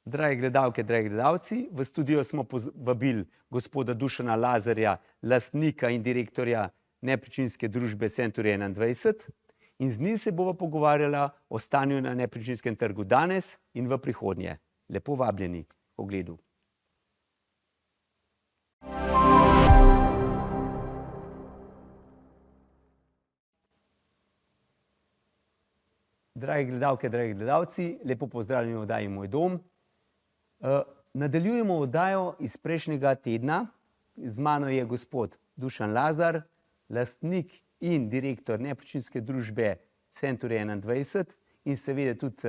Drage gledalke, dragi gledalci, v studio smo vabili gospoda Dušana Lazarja, lastnika in direktorja nepremičninske družbe Century 21, in z njim se bova pogovarjala o stanju na nepremičninskem trgu danes in v prihodnje. Lepo vabljeni k ogledu. Drage gledalke, dragi gledalci, lepo pozdravljeni v oddaji Moj dom. Nadaljujemo oddajo iz prejšnjega tedna. Z mano je gospod Dušan Lazar, lastnik in direktor nepremičninske družbe Century 21 in seveda tudi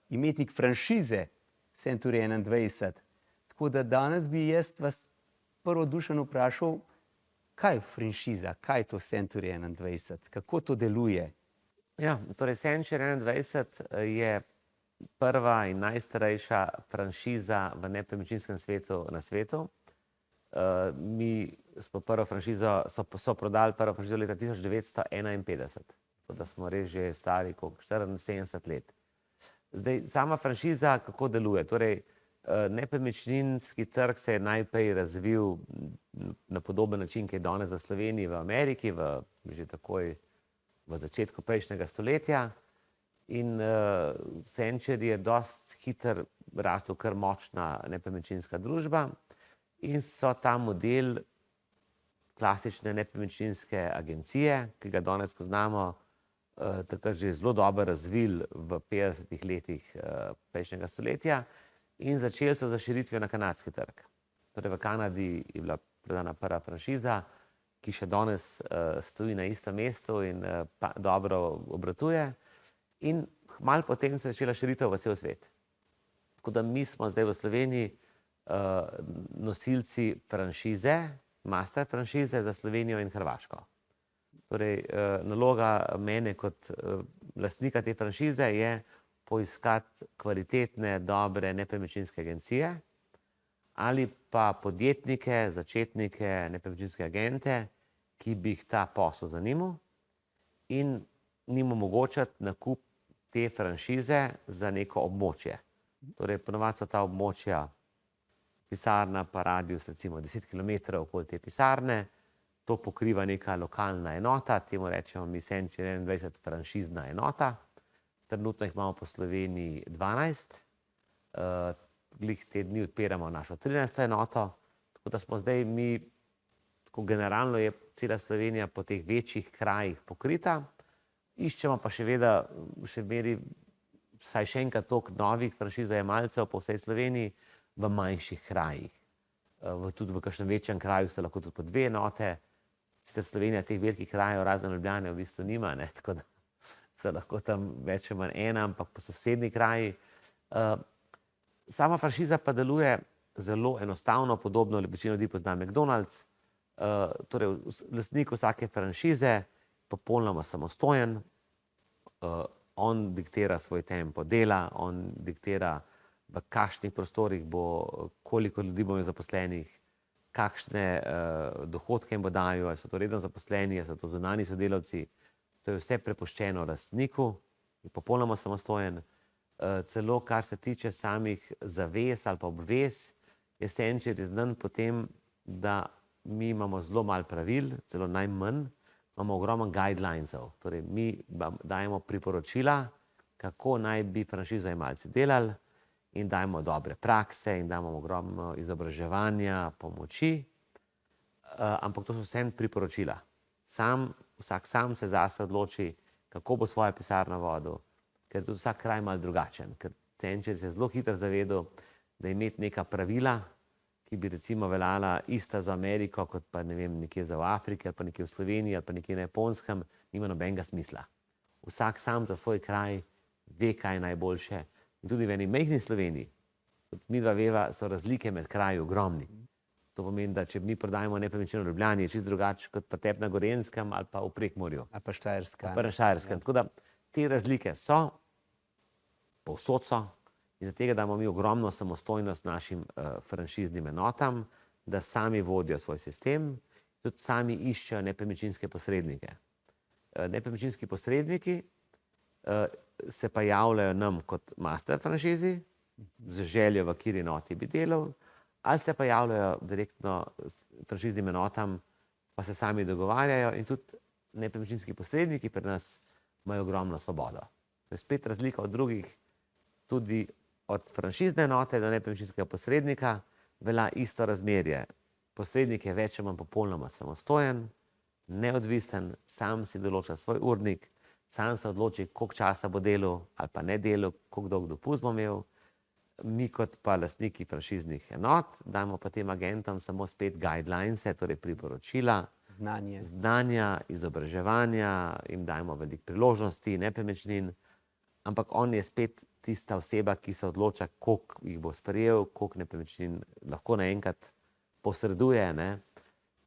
imetnik franšize Century 21. Tako da danes bi jaz vas prvo, Dušan, vprašal, kaj je franšiza, kaj je to Century 21, kako to deluje? Ja, torej Century 21 je prva in najstarejša franšiza v nepremičninskem svetu na svetu. Mi smo prvo franšizo, so prodali prvo franšizo leta 1951, tako da smo res že stari koliko, 74 let. Zdaj, sama franšiza kako deluje? Torej, nepremičninski trg se je najprej razvil na podoben način, ki je danes v Sloveniji, v Ameriki, že takoj v začetku prejšnjega stoletja. In Century je dosti hitro ratal kar močna nepremičninska družba in so ta model klasične nepremičninske agencije, ki ga danes poznamo, takrat že zelo dobro razvili v 50 letih prejšnjega stoletja in začeli so z širitvijo na kanadski trg. Torej v Kanadi je bila prodana prva franšiza, ki še danes stoji na istem mestu in dobro obratuje. In malo potem se je začela širitev v cel svet. Tako da mi smo zdaj v Sloveniji nosilci franšize, master franšize za Slovenijo in Hrvaško. Torej, naloga mene kot lastnika te franšize je poiskati kvalitetne, dobre nepremičninske agencije ali pa podjetnike, začetnike, nepremičninske agente, ki bi jih ta posel zanimal in njim omogočati nakup te franšize za neko območje. Torej, ponovadi so ta območja pisarna pa radius recimo 10 km okoli te pisarne, to pokriva neka lokalna enota, temu rečemo mi Century 21 franšizna enota. Trenutno jih imamo po Sloveniji 12, glih te dni odpiramo našo 13. enoto, tako da smo zdaj mi, tako generalno je cela Slovenija po teh večjih krajih pokrita. Iščemo pa še meri vsaj še enkrat toliko novih franšizojemalcev po vsej Sloveniji v manjših krajih. Tudi v kakšnem večjem kraju so lahko tudi po 2 enote. Sicer Slovenija teh velikih krajev razen Ljubljane v bistvu nima, tako da so lahko tam več ali manj ena, ampak po sosednji kraji. Sama franšiza pa deluje zelo enostavno, podobno večina ljudi pozna McDonald's. Torej, lastnik vsake franšize popolnoma samostojen, on diktira svoj tempo dela, on diktira, v kakšnih prostorih bo, koliko ljudi bo zaposlenih, kakšne dohodke jim bo dajo, ali so to redno zaposleni, ali so to zunanji sodelavci. To je vse prepuščeno lastniku, je popolnoma samostojen. Celo kar se tiče samih zavez ali pa obvez, je Century znan po tem, da mi imamo zelo malo pravil, celo najmanj, imamo ogromno guidelinesov. Torej, mi dajemo priporočila, kako naj bi franšizojemalci delali in dajemo dobre prakse in dajemo ogromno izobraževanja, pomoči, ampak to so vse priporočila. Vsak sam se zase odloči, kako bo svojo pisarno vodil, ker je tudi vsak kraj malo drugačen. Ker Century se je zelo hitro zavedal, da imeti neka pravila, ki bi recimo veljala ista za Ameriko, kot pa ne vem, nekje za v Afriki, ali pa nekje v Sloveniji, ali pa nekje na Japonskem, nima nobenega smisla. Vsak sam za svoj kraj ve, kaj je najboljše. In tudi v eni majhni Sloveniji, kot midva veva, so razlike med kraji ogromni. To pomeni, da če mi prodajemo nepremičnino v Ljubljani, je čisto drugače kot pa tebi na Gorenjskem ali pa v Prekmurju. Ali pa Štajerskem. Pa na Štajerskem. Tako da te razlike so, povsod so, in zaradi tega damo mi ogromno samostojnost našim franšiznim enotam, da sami vodijo svoj sistem, tudi sami iščejo nepremičninske posrednike. Nepremičninski posredniki se pa javljajo nam kot master franšizi, z željo, v kateri enoti bi delal, ali se pa javljajo direktno franšiznim enotam, pa se sami dogovarjajo in tudi nepremičninski posredniki pri nas imajo ogromno svobodo. To je spet razlika od drugih, tudi od franšizne enote do nepremičninskega posrednika velja isto razmerje. Posrednik je več ali manj popolnoma samostojen, neodvisen, sam si določa svoj urnik, sam se odloči, koliko časa bo delal ali pa ne delal, koliko dolg dopust bo imel. Mi kot pa lastniki franšiznih enot damo pa tem agentom samo spet guidelines, torej priporočila, znanja, izobraževanja, jim dajemo veliko priložnosti, nepremičnin, ampak on je spet tista oseba, ki se odloča, koliko jih bo sprejel, koliko nepremičnin lahko naenkrat posreduje, ne.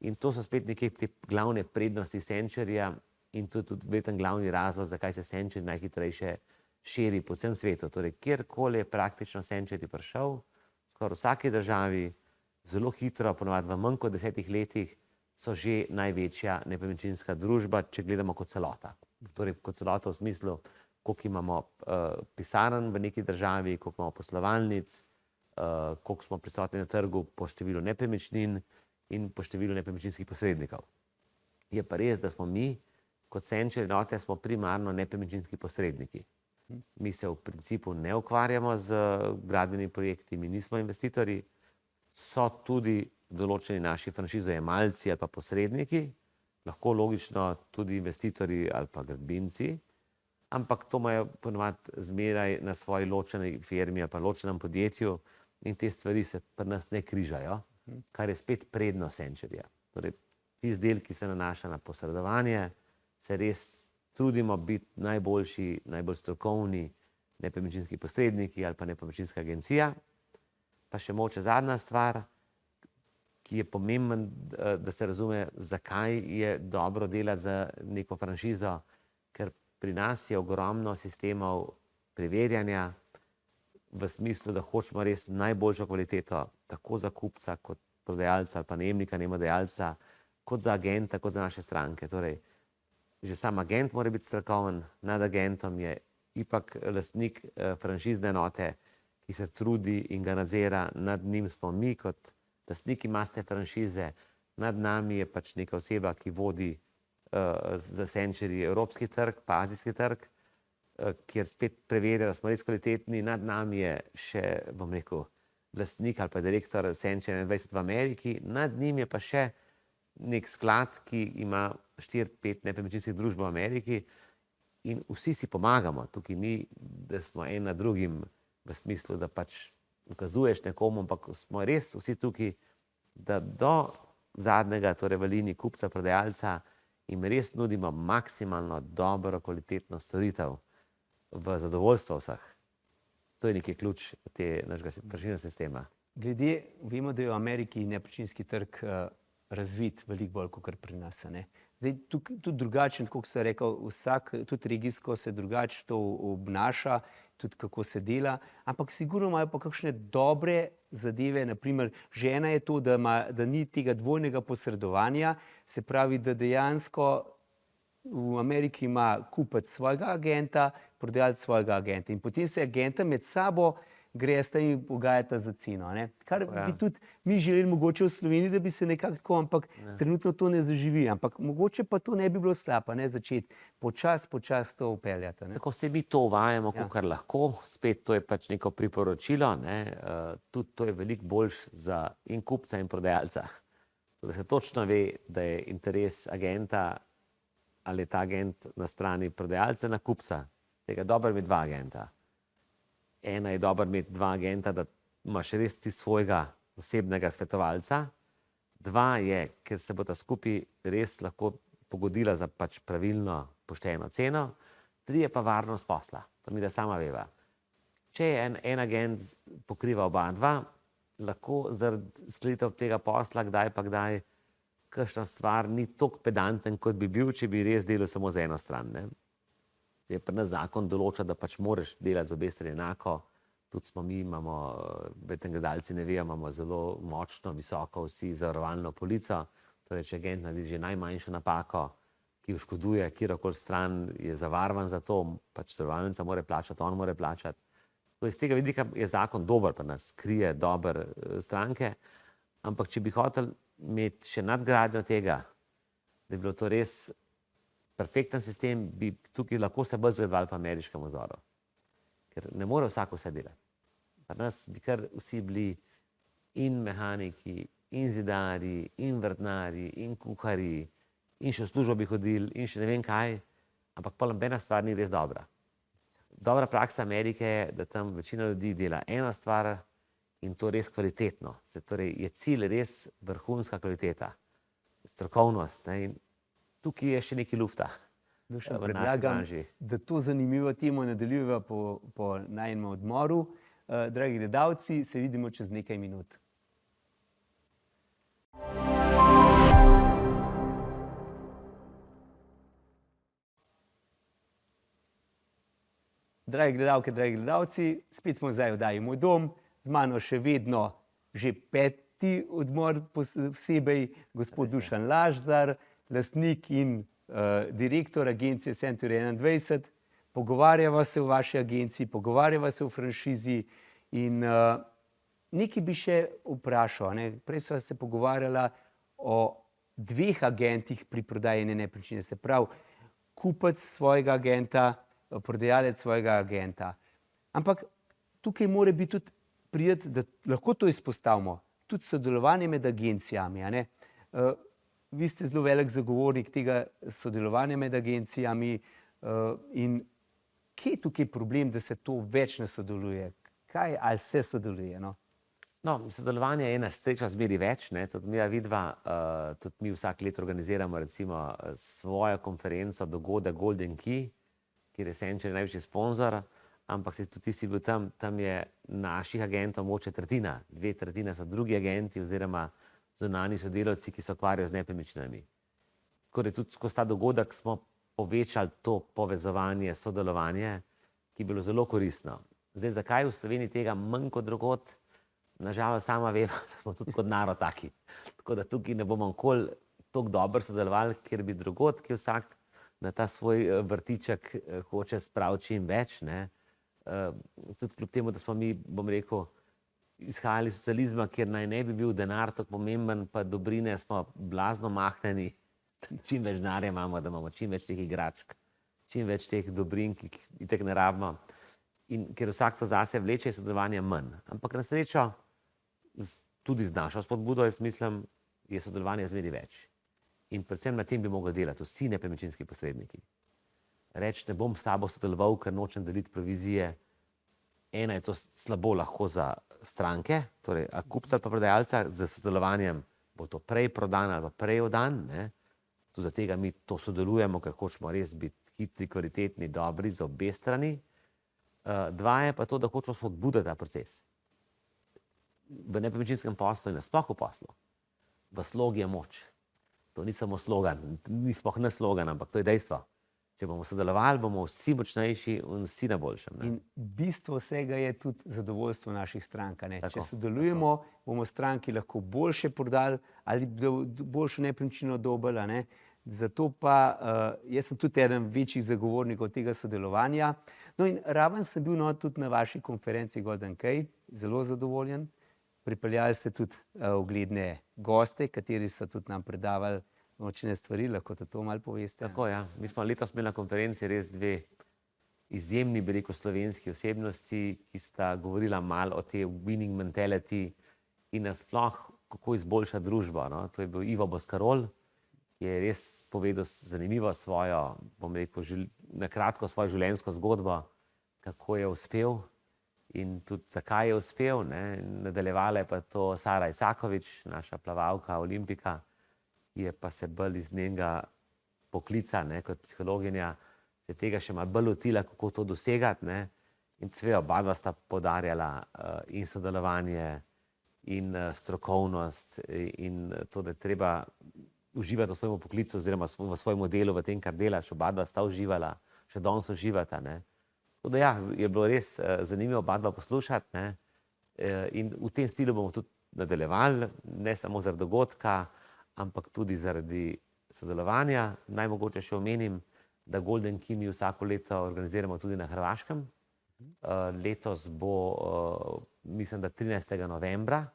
In to so spet nekje te glavne prednosti Centuryja in tudi verjetno glavni razlog, zakaj se Century najhitrejše širi po vsem svetu. Torej, kjerkoli je praktično Century prišel, skoraj v vsaki državi, zelo hitro, ponovadi v manj kot 10 letih, so že največja nepremičninska družba, če gledamo kot celota. Torej, kot celota v smislu, koliko imamo pisarn v neki državi, koliko imamo poslovalnic, koliko smo prisotni na trgu po številu nepremičnin in po številu nepremičninskih posrednikov. Je pa res, da smo mi, kot Century enote, smo primarno nepremičninski posredniki. Mi se v principu ne ukvarjamo z gradbenimi projekti, mi nismo investitorji, so tudi določeni naši franšizojemalci ali pa posredniki, lahko logično tudi investitorji ali pa gradbinci, ampak to imajo ponovadi zmeraj na svoji ločeni firmi ali pa ločenem podjetju in te stvari se pri nas ne križajo, kar je spet prednost Centuryja. Torej, ti izdelki se nanaša na posredovanje, se res trudimo biti najboljši, najbolj strokovni nepremičninski posredniki ali pa nepremičninska agencija. Pa še mogoče zadnja stvar, ki je pomemben, da se razume, zakaj je dobro delati za neko franšizo, ker pri nas je ogromno sistemov preverjanja v smislu, da hočemo res najboljšo kvaliteto, tako za kupca kot prodajalca ali pa najemnika, najemodajalca, kot za agenta, kot za naše stranke. Torej, že sam agent mora biti strokoven, nad agentom je ipak lastnik franšizne enote, ki se trudi in ga nadzira, nad njim smo mi kot lastniki master franšize, nad nami je pač neka oseba, ki vodi za Century evropski trg, pa azijski trg, kjer spet preverja, da smo res kvalitetni, nad nami je še, bom rekel, lastnik ali pa direktor Century 21 v Ameriki, nad njim je pa še nek sklad, ki ima 4-5 nepremičninskih družb v Ameriki in vsi si pomagamo. Tukaj ni, da smo en na drugim v smislu, da pač ukazuješ nekomu, ampak smo res vsi tukaj, da do zadnjega, torej v liniji kupca, prodajalca, jim res nudimo maksimalno dobro, kvalitetno storitev v zadovoljstvo vseh. To je neki ključ te našega franšiznega sistema. Glede, vemo, da je v Ameriki nepremičninski trg razvit veliko bolj kot pri nas. Zdaj, tudi drugačen, kot sem rekel, vsak, tudi regijsko se drugače to obnaša, tudi kako se dela, ampak sigurno imajo pa kakšne dobre zadeve, naprimer, žena je to, da ni tega dvojnega posredovanja, se pravi, da dejansko v Ameriki ima kupec svojega agenta, prodajalec svojega agenta in potem se agenta med sabo gresta in pogajata za ceno. Kar bi tudi mi želeli mogoče v Sloveniji, da bi se nekako tako, ampak trenutno to ne zaživi. Ampak mogoče pa to ne bi bilo slabo, začeti počasi to vpeljati. Tako se mi to uvajamo, kakor lahko. Spet to je pač neko priporočilo. Tudi to je veliko boljše za in kupca in prodajalca. Da se točno ve, da je interes agenta ali je ta agent na strani prodajalca, na kupca. Tega dobro imeti dva agenta. Ena je dobro imeti dva agenta, da imaš res ti svojega osebnega svetovalca. Dva je, ker se bo ta skupaj res lahko pogodila za pač pravilno, pošteno ceno. Tri je pa varnost posla. To mi da sama veva. Če je en agent pokriva oba dva, lahko zaradi sklenitev tega posla, kdaj pa kdaj, kakšna stvar ni toliko pedanten, kot bi bil, če bi res delal samo za eno stran. Zdaj, pri nas zakon določa, da pač moraš delati z obe strani enako. Tudi smo mi, imamo, gledalci ne vejo, imamo zelo močno, visoko vsi zavarovalno polico. Torej, če agent naredi že najmanjšo napako, ki oškoduje kjerkoli stran, je zavarovan za to, pač zavarovalnica mora plačati, on mora plačati. Iz tega vidika je zakon dober pri nas, krije dobre stranke, ampak če bi hotel imeti še nadgradnjo tega, da bi bilo to res perfekten sistem, bi tukaj lahko se bolj zgledovali po ameriškem vzoru. Ker ne more vsak vse delati. Pri nas bi kar vsi bili in mehaniki, in zidarji, in vrtnarji, in kuharji, in še v službo bi hodili, in še ne vem kaj, ampak pa nobena stvar ni res dobra. Dobra praksa Amerike je, da tam večina ljudi dela eno stvar in to res kvalitetno. Torej je cilj res vrhunska kvaliteta, strokovnost. Ne? In tukaj je še nekaj lufta. Dušan, predlagam, da to zanimivo temo nadaljujeva po najnem odmoru. Dragi gledalci, se vidimo čez nekaj minut. Dragi gledalke, dragi gledalci, spet smo zdaj v oddaji Moj dom, z mano še vedno že 5. odmor posebej, gospod Dušan Lázar, lastnik in direktor agencije Century 21. Pogovarjava se o vaši agenciji, pogovarjava se o franšizi in nekaj bi še vprašal. Ne? Prej sva se pogovarjala o 2 agentih pri prodaji ene nepremičnine, se pravi kupec svojega agenta, prodajalec svojega agenta. Ampak tukaj mora biti tudi prijeti, da lahko to izpostavimo, tudi sodelovanje med agencijami. A ne? Vi ste zelo velik zagovornik tega sodelovanja med agencijami in kje je tukaj problem, da se to več ne sodeluje? Kaj, ali se sodeluje? No, sodelovanje je ena sreča zmeri več. Ne? Tudi mi vidva, tudi mi vsak let organiziramo recimo svojo konferenco, dogodek Golden Key, kjer je Century največji sponzor, ampak tudi ti si bil tam, tam je naših agentov mogoče 1/3, 2/3 so drugi agenti oziroma zunanji sodelavci, ki se ukvarjajo z nepremičninami. Tako da tudi skozi ta dogodek smo povečali to povezovanje, sodelovanje, ki je bilo zelo koristno. Zdaj, zakaj v Sloveniji tega manj kot drugod? Nažalost, sama veva, da smo tudi kot narod taki. Tako da tukaj ne bomo nikoli tako dobro sodelovali, ker bi drugod, ki vsak na ta svoj vrtiček hoče spraviti čim več. Ne? Tudi kljub temu, da smo mi, bom rekel, izhajali iz socializma, kjer naj ne bi bil denar tako pomemben, pa dobrine smo blazno mahnjeni, čim več denarja imamo, da imamo čim več teh igračk, čim več teh dobrin, ki jih itak ne rabimo. In ker vsak to zase vleče, je sodelovanja manj. Ampak na srečo, tudi z našo spodbudo, jaz mislim, je sodelovanje zmeri več. In predvsem na tem bi mogli delati vsi nepremičninski posredniki. Reči, ne bom s tabo sodeloval, ker nočem deliti provizije. Ena je to slabo lahko za stranke, torej kupca ali pa prodajalca, z sodelovanjem bo to prej prodan ali pa prej oddan. Tudi za tega mi to sodelujemo, ker hočemo res biti hitri, kvalitetni, dobri za obe strani. 2 je pa to, da hočemo spodbuditi ta proces. V nepremičninskem poslu in nasploh v poslu. V slogi je moč. To ni samo slogan, ni sploh ne slogan, ampak to je dejstvo. Če bomo sodelovali, bomo vsi močnejši in vsi na boljšem. Ne? In bistvo vsega je tudi zadovoljstvo naših strank. Če sodelujemo, bomo stranki lahko boljše prodali ali boljšo nepremičnino dobili. Zato pa jaz sem tudi eden večjih zagovornikov tega sodelovanja. No in raven sem bil tudi na vaši konferenci Golden Key, zelo zadovoljen. Pripeljali ste tudi ugledne goste, kateri so tudi nam predavali določene stvari, lahko to malo poveste. Tako, ja. Mi smo letos imeli na konferenci res 2 izjemni, bi rekel, slovenski osebnosti, ki sta govorila malo o tej winning mentality in nasploh, kako izboljšati družbo. No? To je bil Ivo Boscarol, ki je res povedal zanimivo svojo, bom rekel, na kratko svojo življenjsko zgodbo, kako je uspel. In tudi zakaj je uspel, nadaljevala je pa to Sara Isakovič, naša plavalka, olimpika, ki je pa se bolj iz njenega poklica, kot psihologinja, se tega še malo bolj lotila, kako to dosegati. In seveda oba sta poudarjala in sodelovanje, in strokovnost, in to, da je treba uživati v svojem poklicu oziroma v svojem delu, v tem, kar delaš. Oba sta uživala, še danes uživata. Tako da ja, je bilo res zanimivo oba poslušati, in v tem stilu bomo tudi nadaljevali, ne samo zaradi dogodka, ampak tudi zaradi sodelovanja. Naj mogoče še omenim, da Golden Key mi vsako leto organiziramo tudi na Hrvaškem. Letos bo, mislim, da 13. novembra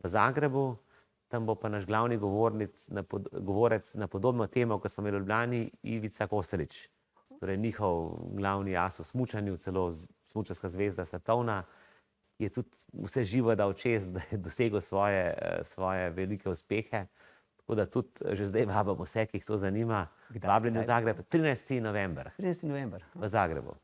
v Zagrebu. Tam bo pa naš glavni govorec na podobno temo, kot smo imeli v Ljubljani, Ivica Koselič. Torej njihov glavni as v smučanju, celo smučarska zvezda svetovna, je tudi vse živo dal čez, da je dosegel svoje velike uspehe. Tako da tudi že zdaj vabimo vse, ki jih to zanima, vabljeni v Zagreb, 13. november. 13. november. V Zagrebu.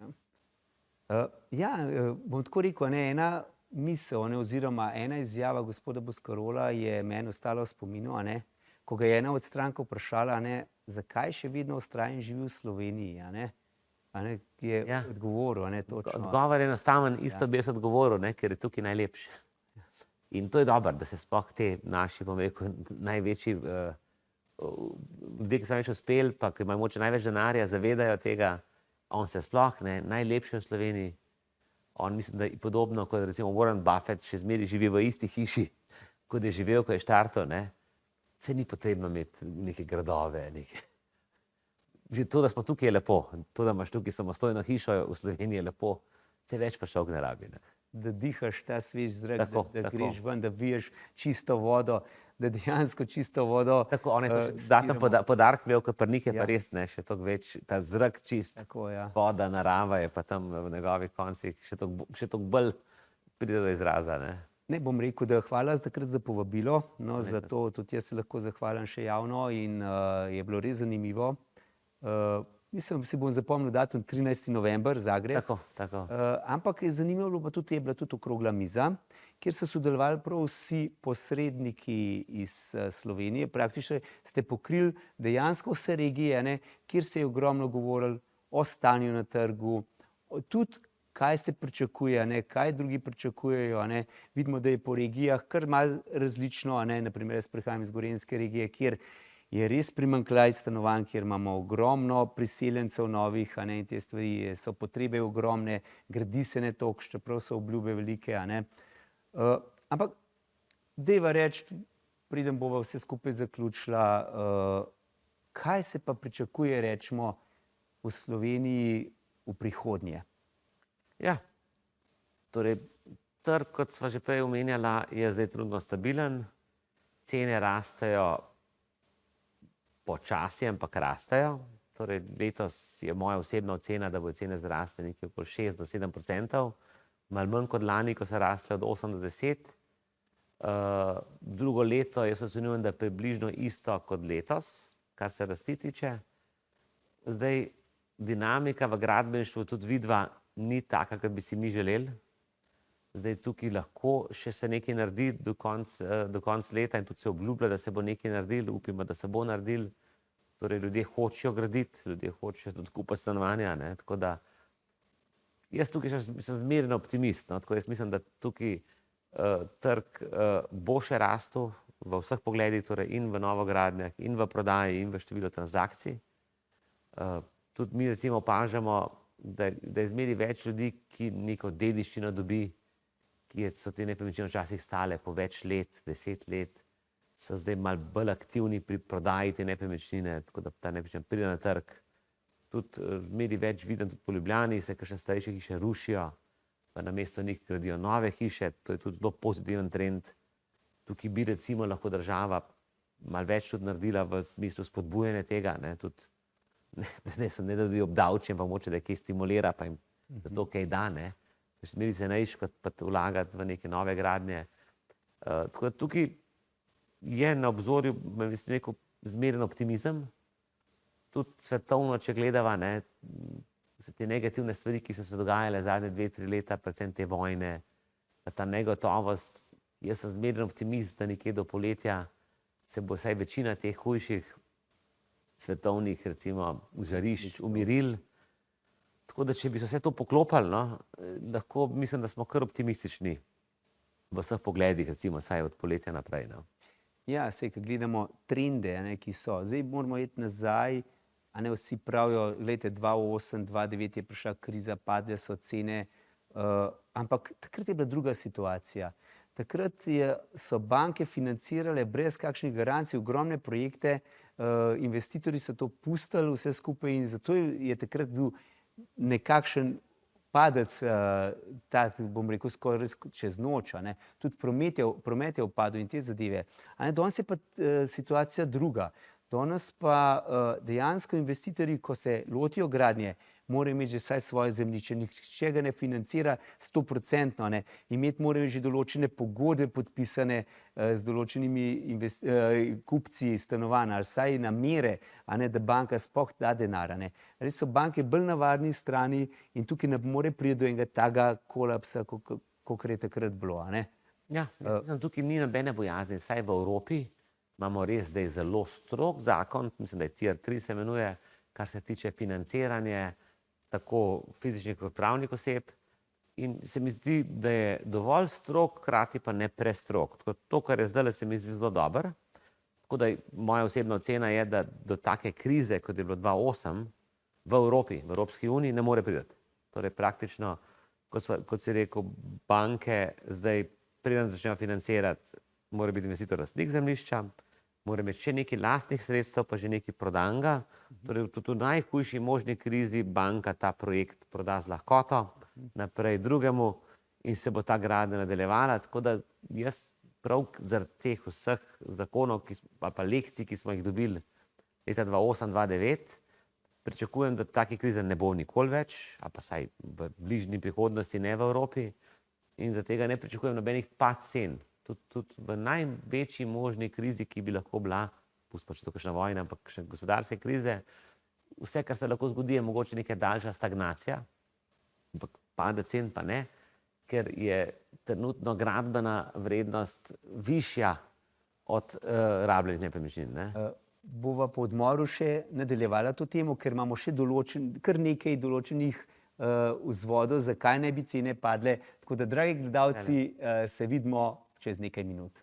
Bom tako rekel, ena misel, oziroma ena izjava gospoda Boscarola je meni ostala v spominu, ko ga je ena od strank vprašala, zakaj še vedno vztraja in živi v Sloveniji, ki je odgovoril, točno. Odgovor je enostaven, isto bi jaz odgovoril, ker je tukaj najlepše. In to je dobro, da se sploh te naši, bom rekel, največji ljudje, ki so več uspeli, pa ki imajo mogoče največ denarja, zavedajo tega. On se sploh, najlepši v Sloveniji. On mislim, da je podobno kot recimo Warren Buffett, še zmeraj živi v isti hiši, kot je živel, ko je štartal. Se ni potrebno imeti neke gradove. Že to, da smo tukaj, je lepo. To, da imaš tukaj samostojno hišo v Sloveniji, je lepo. Vse več pa šok ne rabi. Da dihaš ta svež zrak, da greš ven, da piješ čisto vodo, da dejansko čisto vodo. Tako, on je to zaten podarek imel, kot prnik je pa res, še toliko več, ta zrak čist, voda, narava je pa tam v njegovih koncih, še toliko bolj pride do izraza. Ne bom rekel, da hvala takrat za povabilo, zato tudi jaz se lahko zahvalim še javno in je bilo res zanimivo. Mislim, si bom zapomnil datum 13. november, Zagreb. Tako. Ampak je zanimivo, pa je bila tudi okrogla miza, kjer so sodelovali prav vsi posredniki iz Slovenije. Praktično ste pokrili dejansko vse regije, kjer se je ogromno govorilo o stanju na trgu, tudi kaj se pričakuje, kaj drugi pričakujejo. Vidimo, da je po regijah kar malo različno. Naprimer, jaz prihajam iz Gorenjske regije, kjer je res primanjkljaj stanovanj, kjer imamo ogromno priseljencev novih, in te stvari so potrebe ogromne, gradi se ne toliko, čeprav so obljube velike. Ampak dajva reči, preden bova vse skupaj zaključila, kaj se pa pričakuje, rečemo, v Sloveniji v prihodnje? Ja, torej trg, kot sva že prej omenjala, je zdaj trenutno stabilen, cene rastejo počasi, ampak rastejo. Torej letos je moja osebna ocena, da bodo cene zrasle nekje okoli 6 do 7%, malo manj kot lani, ko so rasle od 8 do 10. Drugo leto jaz ocenjujem, da je približno isto kot letos, kar se rasti tiče. Zdaj, dinamika v gradbeništvu tudi vidva ni taka, kot bi si mi želeli. Zdaj tukaj lahko še se nekaj naredi do konca leta in tudi se obljublja, da se bo nekaj naredili, upimo, da se bo naredili. Torej ljudje hočejo graditi, ljudje hočejo tudi kupiti stanovanja, tako da jaz tukaj sem zmeren optimist, tako jaz mislim, da tukaj trg bo še rastel v vseh pogledih, torej in v novogradnjah, in v prodaji, in v številu transakcij. Tudi mi recimo opažamo, da je zmeraj več ljudi, ki neko dediščino dobi, ki so te nepremičnine včasih stale po več let, 10 let, so zdaj malo bolj aktivni pri prodaji te nepremičnine, tako da ta nepremičnina pride na trg. Tudi zmeraj več vidim tudi po Ljubljani, se kakšne starejše hiše rušijo, pa namesto njih gradijo nove hiše, to je tudi zelo pozitiven trend. Tukaj bi recimo lahko država malo več tudi naredila v smislu spodbujanja tega, tudi ne da bi obdavčen, pa moče, da je kaj stimulira, pa jim za to kaj da, Zmeri se ne išče pa vlagati v neke nove gradnje. Tako da tukaj je na obzorju, mislim, rekel, zmeren optimizem. Tudi svetovno, če gledava, vse te negativne stvari, ki so se dogajale zadnje 2-3 leta, predvsem te vojne, ta negotovost, jaz sem zmeren optimist, da nekje do poletja se bo vsaj večina teh hujših svetovnih, recimo, žarišč umiril. Tako da, če bi se vse to poklopili, lahko mislim, da smo kar optimistični v vseh pogledih, recimo, vsaj od poletja naprej. Ja, saj, ko gledamo trende, ki so. Zdaj moramo iti nazaj, vsi pravijo, gledajte, 2008, 2009 je prišla kriza, padle so cene, ampak takrat je bila druga situacija. Takrat so banke financirale brez kakšnih garancij ogromne projekte, investitorji so to pustili vse skupaj in zato je takrat bil nekakšen padec, bom rekel, skoraj čez noč, tudi promet je upadel in te zadeve. Danes je pa situacija druga. Danes pa dejansko investitorji, ko se lotijo gradnje, morajo imeti že vsaj svoje zemljišče, nihče ga ne financira 100%, imeti morajo že določene pogodbe podpisane z določenimi kupci stanovanj, ali vsaj namere, da banka sploh da denar. Res so banke bolj na varni strani in tukaj ne more priti do enega takega kolapsa, kakor je takrat bilo. Ja, tukaj ni nobene bojazni, saj v Evropi imamo res zdaj zelo strog zakon, mislim, da je Tier 3 se imenuje, kar se tiče financiranja tako fizičnih kot pravnih oseb, in se mi zdi, da je dovolj strog, hkrati pa ne prestrog. To, kar je zdaj, se mi zdi zelo dobro. Tako da moja osebna ocena je, da do take krize, kot je bilo 2008 v Evropi, v Evropski uniji, ne more priti. Torej praktično, kot si rekel, banke zdaj, preden začnejo financirati, mora biti investitor lastnik zemljišča, mora imeti še nekaj lastnih sredstev, pa že nekaj prodanga. Torej, tudi v najhujši možni krizi banka ta projekt proda z lahkoto naprej drugemu in se bo ta gradnja nadaljevala. Tako da jaz prav zaradi teh vseh zakonov pa lekcij, ki smo jih dobili leta 2008-2009, pričakujem, da take krize ne bo nikoli več, ali pa saj v bližnji prihodnosti ne v Evropi, in zaradi tega ne pričakujem nobenih pad cen. Tudi v največji možni krizi, ki bi lahko bila, pustimo, če to kakšna vojna, ampak kakšne gospodarske krize, vse, kar se lahko zgodi, je mogoče neka daljša stagnacija, ampak pade cen pa ne, ker je trenutno gradbena vrednost višja od rabljenih nepremičnin. Bova po odmoru še nadaljevala to temo, ker imamo še kar nekaj določenih vzvodov, zakaj naj bi cene padle. Tako da, dragi gledalci, se vidimo čez nekaj minut.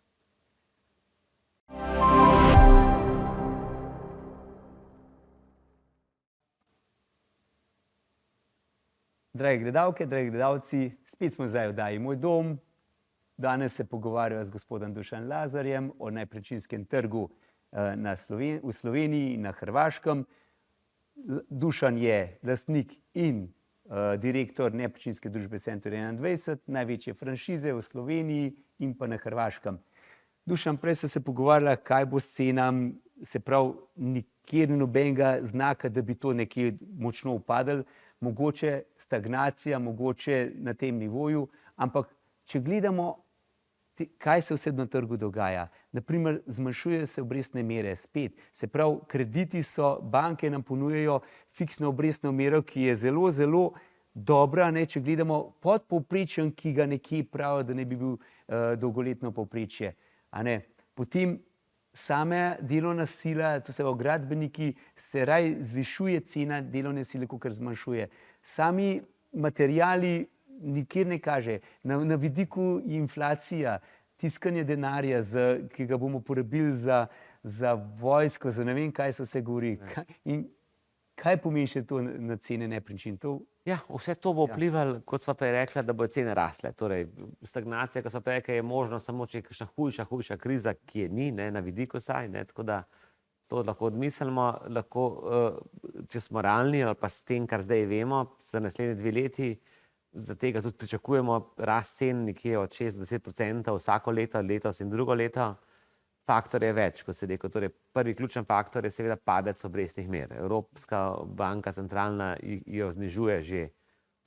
Dragi gledalke, dragi gledalci, spet smo zdaj v oddaji Moj dom. Danes se pogovarjamo z gospodom Dušanom Lazarjem o nepremičninskem trgu v Sloveniji in na Hrvaškem. Dušan je lastnik in direktor nepremičninske družbe Center 21, največje franšize v Sloveniji in pa na Hrvaškem. Dušan, prej ste se pogovarjali, kaj bo s cenami, se pravi, nikjer nobenega znaka, da bi to nekje močno upadlo, mogoče stagnacija, mogoče na tem nivoju, ampak če gledamo, kaj se vse na trgu dogaja. Naprimer, zmanjšujejo se obrestne mere spet. Se pravi, krediti so, banke nam ponujajo fiksno obrestno mero, ki je zelo, zelo dobra, če gledamo pod povprečjem, ki ga nekje pravijo, da ne bi bil dolgoletno povprečje. Potem sama delovna sila, to se pravi gradbeniki, se raj zvišuje cena delovne sile, kakor zmanjšuje. Sami materiali nikjer ne kaže. Na vidiku je inflacija, tiskanje denarja, ki ga bomo porabili za vojsko, za ne vem, kaj se vse govori. In kaj pomeni še to na cene nepremičnin? Ja, vse to bo vplivalo, kot sva prej rekla, da bodo cene rasle. Torej, stagnacija, kot sva prej rekla, je možno samo, če je kakšna hujša kriza, ki je ni, na vidiku saj, tako da to lahko odmislimo, lahko, če smo realni, ali pa s tem, kar zdaj vemo, za naslednje 2 leti, za tega tudi pričakujemo rast cen nekje od 6-10% vsako leto, letos in drugo leto. Faktor je več, kot se rekel. Torej, prvi ključen faktor je seveda padec obrestnih mer. Evropska banka centralna jo znižuje že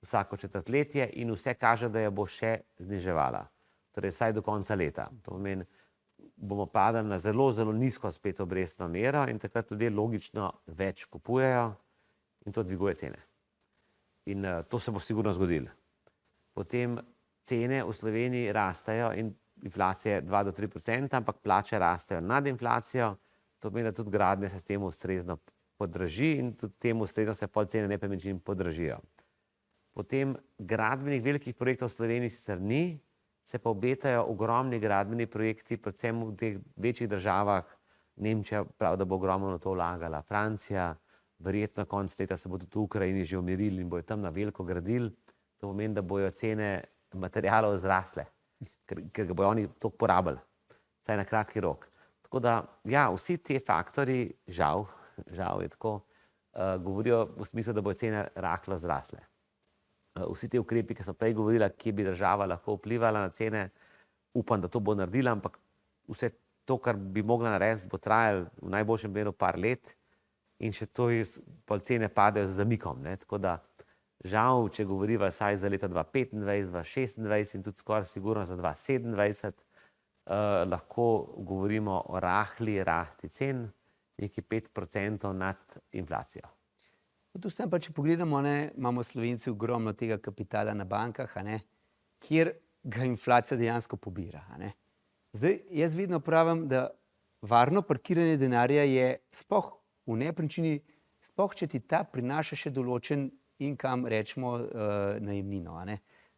vsako četrtletje in vse kaže, da jo bo še zniževala. Torej, vsaj do konca leta. To pomeni, bomo padali na zelo, zelo nizko spet obrestno mero in takrat ljudje logično več kupujejo in to dviguje cene. In to se bo sigurno zgodilo. Potem cene v Sloveniji rastejo in inflacija je 2-3%, ampak plače rastejo nad inflacijo, to pomeni, da tudi gradnje se s tem ustrezno podraži in tudi temu ustrezno se pol cene nepremičnin podražijo. Potem gradbenih velikih projektov v Sloveniji sicer ni, se pa obetajo ogromni gradbeni projekti, predvsem v teh večjih državah. Nemčija pravi, da bo ogromno na to vlagala, Francija, verjetno konec leta se bodo tudi v Ukrajini že umirili in bojo tam na veliko gradili. To pomeni, da bojo cene materialov zrasle, ker ga bojo oni toliko porabili, vsaj na kratki rok. Tako da, ja, vsi ti faktorji, žal je tako, govorijo v smislu, da bojo cene rahlo zrasle. vsi te ukrepi, ki so prej govorila, ki bi država lahko vplivala na cene, upam, da to bo naredila, ampak vse to, kar bi mogla narediti, bo trajalo v najboljšem primeru par let in še to pol cene padejo z zamikom, ne. Tako da žal, če govoriva vsaj za leto 2025, 2026 in tudi skoraj sigurno za 2027, lahko govorimo o rahli rasti cen, nekaj 5% nad inflacijo. Tu sem pa, če pogledamo, imamo Slovenci ogromno tega kapitala na bankah, kjer ga inflacija dejansko pobira. Zdaj, jaz vedno pravim, da varno parkiranje denarja je sploh v nepremičnini, sploh če ti ta prinaša še določen income, rečemo najemnino.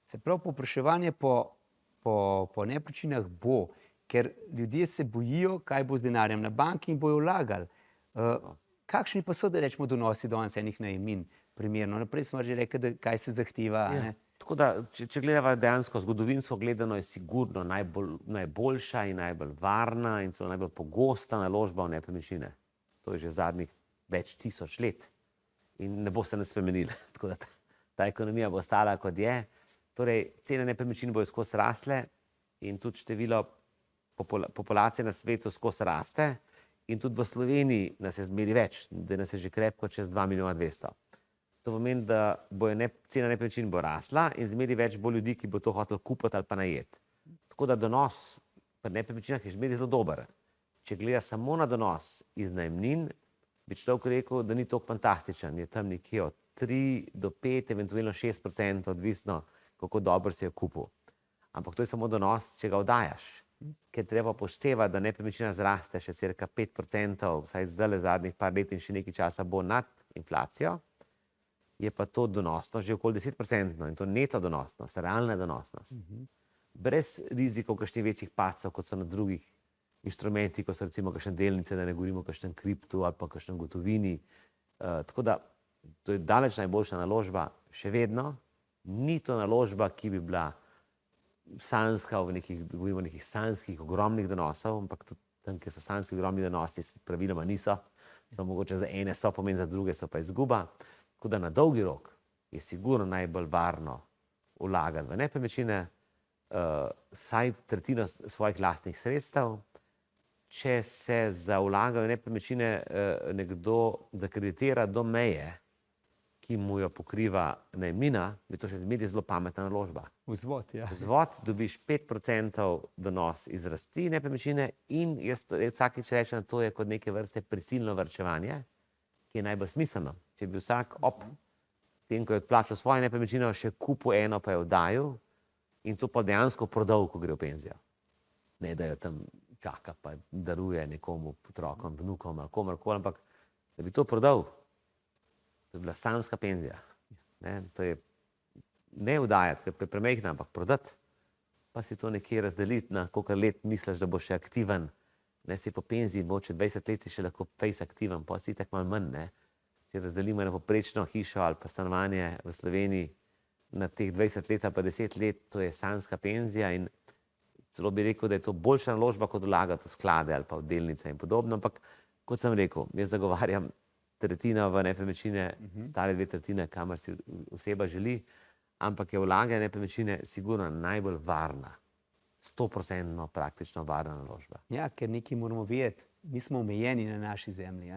Se pravi, povpraševanje po nepremičninah bo, ker ljudje se bojijo, kaj bo z denarjem na banki in bojo vlagali. Kakšni pa so, da rečemo, donosi danes enih najemnin primerno? Naprej smo že rekli, da kaj se zahteva. Tako da, če gledava dejansko zgodovinsko gledano, je sigurno najboljša in najbolj varna in celo najbolj pogosta naložba v nepremičnine. To je že zadnjih več tisoč let in ne bo se ne spremenila. Tako da ta ekonomija bo ostala, kot je. Torej, cene nepremičnin bojo skozi rasle in tudi število populacije na svetu skozi raste. In tudi v Sloveniji nas je zmeri več, da nas je že krepko čez 2 milijona 200. To pomeni, da cena nepremičnin bo rasla in zmeri več bo ljudi, ki bo to hotel kupiti ali pa najeti. Tako da donos pri nepremičninah je zmeri zelo dober. Če gleda samo na donos iz najemnin, bi človek rekel, da ni tako fantastičen. Je tam nekje od 3 do 5, eventualno 6%, odvisno, kako dobro si jo kupil. Ampak to je samo donos, če ga oddajaš. Ker treba upoštevati, da nepremičnina zraste še cirka 5%, vsaj zdaj zadnjih par let in še nekaj časa bo nad inflacijo, je pa to donosnost že okoli 10% in to neto donosnost, realna donosnost. Brez rizikov kakšnih večjih padcev, kot so na drugih inštrumentih, kot so recimo kakšne delnice, da ne govorimo o kakšnem kriptu ali pa kakšnem gotovini. Tako da to je daleč najboljša naložba, še vedno. Ni to naložba, ki bi bila sanjska, govorimo o nekih sanjskih ogromnih donosov, ampak tudi tam, kjer so sanjski ogromni donosi, praviloma niso. Samo mogoče za ene so pomeni, za druge so pa izguba. Tako da na dolgi rok je sigurno najbolj varno vlagati v nepremičnine, vsaj tretjino svojih lastnih sredstev. Če se za vlaganje v nepremičnine nekdo zakreditira do meje, ki mu jo pokriva najemnina, je to še zmeraj zelo pametna naložba. Vzvod, ja. Vzvod dobiš 5% donos iz rasti nepremičnine in jaz vsakič rečem, da to je kot neke vrste prisilno varčevanje, ki je najbolj smiselno. Če bi vsak ob tem, ko je odplačal svojo nepremičnino, še kupil eno, pa je oddajal in to pa dejansko prodal, ko gre v penzijo. Ne, da jo tam čaka, pa daruje nekomu, otrokom, vnukom ali komorkoli, ampak da bi to prodal. To je bila sanjska penzija. To je ne vdajati, ker je premehna, ampak prodati, pa si to nekje razdeliti na koliko let misliš, da bo še aktiven. Si po penziji, mogoče 20 let si še lahko fejs aktiven, pa si tako malo manj. Če razdelimo na poprečno hišo ali pa stanovanje v Sloveniji na teh 20 let ali pa 10 let, to je sanjska penzija in celo bi rekel, da je to boljša naložba, kot vlagati v sklade ali pa v delnice in podobno, ampak kot sem rekel, jaz zagovarjam tretjino v nepremičnine, stare 2/3, kamor si oseba želi, ampak je vlaganje nepremičnine sigurno najbolj varna, 100% praktično varna naložba. Ja, ker nekaj moramo vedeti, mi smo omejeni na naši zemlji.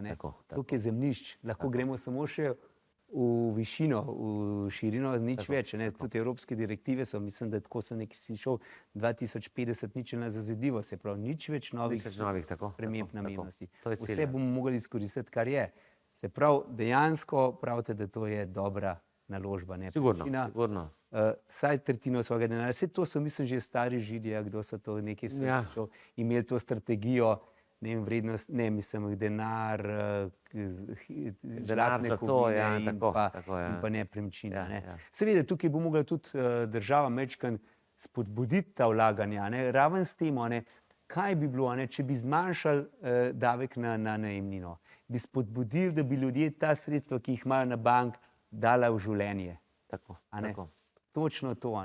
Tukaj je zemljišč, lahko gremo samo še v višino, v širino, nič več. Tudi evropske direktive so, mislim, da tako sem nekaj slišal, 2050 ničelna zazidljivost, se pravi, nič več novih sprememb namennosti. Vse bomo mogli izkoristiti, kar je. Se pravi, dejansko pravite, da to je dobra naložba. Sigurno. Vsaj tretjino svojega denarja. Vse to so, mislim, že stari židje, kdo so to nekaj imeli to strategijo, ne vem, vrednost, ne, mislim, denar, zlatne kovine in pa nepremičnine. Seveda, tukaj bo mogla tudi država majčkeno spodbuditi ta vlaganja, raven s tem, kaj bi bilo, če bi zmanjšali davek na najemnino, bi spodbudili, da bi ljudje ta sredstva, ki jih imajo na bank, dala v življenje. Tako. Točno to.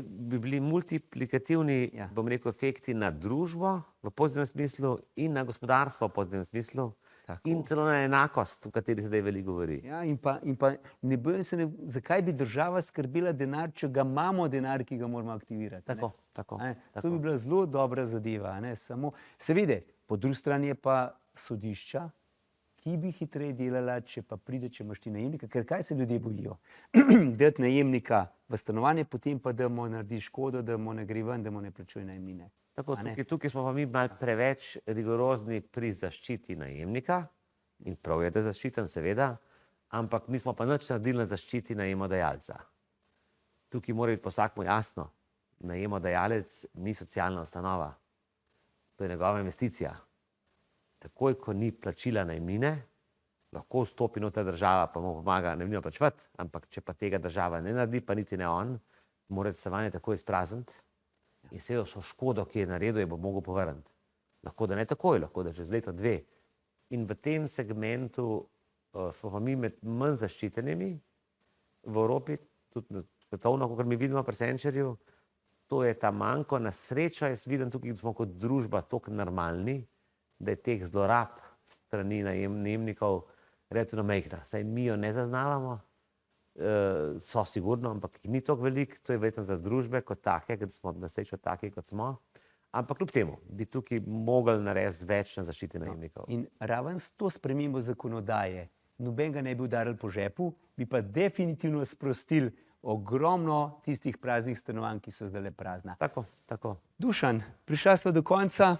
Bi bili multiplikativni, bom rekel, efekti na družbo v pozitivnem smislu in na gospodarstvo v pozitivnem smislu, Tako. in celo na enakost, o kateri se zdaj veliko govori. Ja, in pa ne bojim se, zakaj bi država skrbela denar, če ga imamo denar, ki ga moramo aktivirati. Tako, tako, A ne? To tako. bi bila zelo dobra zadeva. A ne? Samo, seveda, po drugi strani je pa sodišča, ki bi hitreje delala, če pa pride, če imaš ti najemnika, ker kaj se ljudje bojijo? Dati najemnika v stanovanje, potem pa da mu naredi škodo, da mu ne gre ven, da mu ne plačuje najemnine. Tako, A ne? tukaj smo pa mi malo preveč rigorozni pri zaščiti najemnika in prav je, da je zaščiten, seveda, ampak nismo pa nič naredili na zaščiti najemodajalca. Tukaj mora biti po vsakmu jasno, najemodajalec ni socialna ustanova, to je njegova investicija. Takoj, ko ni plačila najemnine, lahko vstopi nota država, pa mu pomaga najemnino plačevati, ampak če pa tega država ne naredi, pa niti ne on, mora stanovanje takoj izprazniti in seveda vso škodo, ki je naredil, je bo mogel povrniti. Lahko da ne takoj, lahko da čez leto, dve. In v tem segmentu smo pa mi med manj zaščitenimi v Evropi, tudi svetovno, kot mi vidimo pri Senčerju, to je ta manko. Na srečo jaz vidim tukaj, da smo kot družba toliko normalni, da je teh zlorab strani najemnikov relativno majhna. Saj mi jo ne zaznavamo, so sigurno, ampak ni toliko veliko, to je verjetno za družbe kot take, ker smo na srečo taki, kot smo. Ampak kljub temu bi tukaj mogli narediti več na zaščiti najemnikov. In raven s to spremembo zakonodaje, nobenega ne bi udarili po žepu, bi pa definitivno sprostili ogromno tistih praznih stanovanj, ki so zdaj prazna. Tako, tako. Dušan, prišla sva do konca.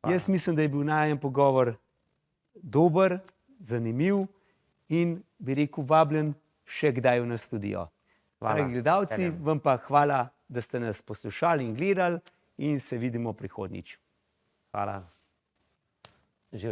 Jaz mislim, da je bil najin pogovor dober, zanimiv in bi rekel vabljen še kdaj v nas studio. Dragi gledalci, vam pa hvala, da ste nas poslušali in gledali in se vidimo prihodnjič. Hvala. Živeli.